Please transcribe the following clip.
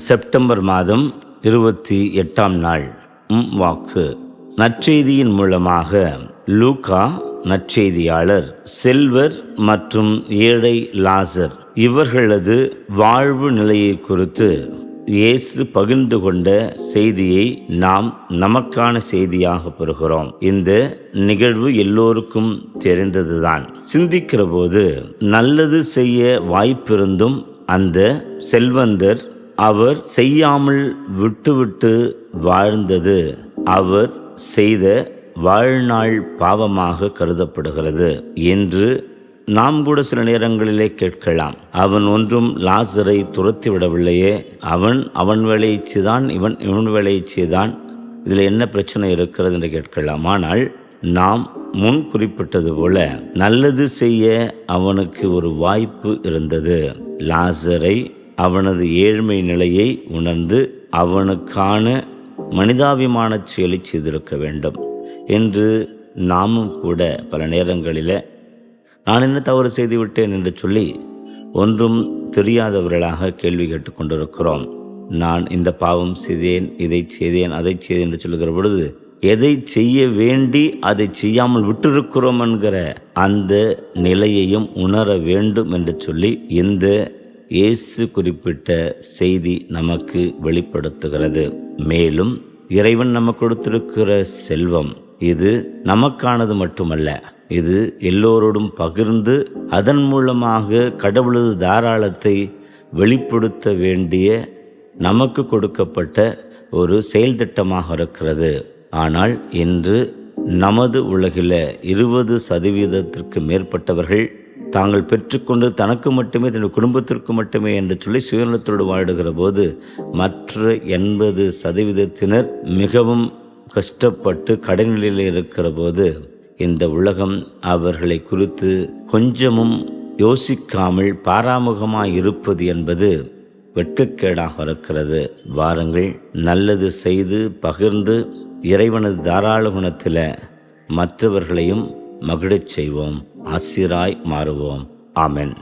September மாதம் 28ஆம் நாள். வாக்கு நற்செய்தியின் மூலமாக லூக்கா நற்செய்தியாளர் செல்வர் மற்றும் ஏழை லாசர் இவர்களது வாழ்வு நிலையை குறித்து இயேசு பகிர்ந்து கொண்ட செய்தியை நாம் நமக்கான செய்தியாக பெறுகிறோம். இந்த நிகழ்வு எல்லோருக்கும் தெரிந்ததுதான். சிந்திக்கிற போது நல்லது செய்ய வாய்ப்பிருந்தும் அந்த செல்வந்தர் அவர் செய்யாமல் விட்டுவிட்டு வாழ்ந்தது அவர் செய்த வாழ்நாள் பாவமாக கருதப்படுகிறது என்று நாம் கூட சில நேரங்களிலே கேட்கலாம். அவன் ஒன்றும் லாசரை துரத்தி விடவில்லையே, அவன் வேலையை செய்தான், இவன் வேலையை செய்தான், இதில் என்ன பிரச்சனை இருக்கிறது என்று கேட்கலாம். ஆனால் நாம் முன் குறிப்பிட்டது போல நல்லது செய்ய அவனுக்கு ஒரு வாய்ப்பு இருந்தது. லாசரை அவனது ஏழ்மை நிலையை உணர்ந்து அவனுக்கான மனிதாபிமான செயலை செய்திருக்க வேண்டும் என்று நாமும் கூட பல நேரங்களில் நான் என்ன தவறு செய்து விட்டேன் என்று சொல்லி ஒன்றும் தெரியாதவர்களாக கேள்வி கேட்டுக்கொண்டிருக்கிறோம். நான் இந்த பாவம் செய்தேன், இதை செய்தேன், அதை செய்தேன் என்று சொல்லுகிற பொழுது எதை செய்ய வேண்டி அதை செய்யாமல் விட்டிருக்கிறோம் என்கிற அந்த நிலையையும் உணர வேண்டும் என்று சொல்லி இந்த இயேசு குறிப்பிட்ட செய்தி நமக்கு வெளிப்படுத்துகிறது. மேலும் இறைவன் நமக்கு கொடுத்திருக்கிற செல்வம் இது நமக்கானது மட்டுமல்ல, இது எல்லோரோடும் பகிர்ந்து அதன் மூலமாக கடவுளது தாராளத்தை வெளிப்படுத்த வேண்டிய நமக்கு கொடுக்கப்பட்ட ஒரு செயல் திட்டமாக இருக்கிறது. ஆனால் இன்று நமது உலகில் 20% மேற்பட்டவர்கள் தாங்கள் பெற்றுக்கொண்டு தனக்கு மட்டுமே தன் குடும்பத்திற்கு மட்டுமே என்று சொல்லி சுயநலத்தோடு வாழுகிற போது மற்ற 80% மிகவும் கஷ்டப்பட்டு கடைநிலையில் இருக்கிற போது இந்த உலகம் அவர்களை குறித்து கொஞ்சமும் யோசிக்காமல் பாராமுகமாய் இருப்பது என்பது வெட்கக்கேடாக இருக்கிறது. வாருங்கள், நல்லது செய்து பகிர்ந்து இறைவனது தாராள குணத்தில் மற்றவர்களையும் மகிழச் செய்வோம், ஆசிராய் மாறுவோம். ஆமென்.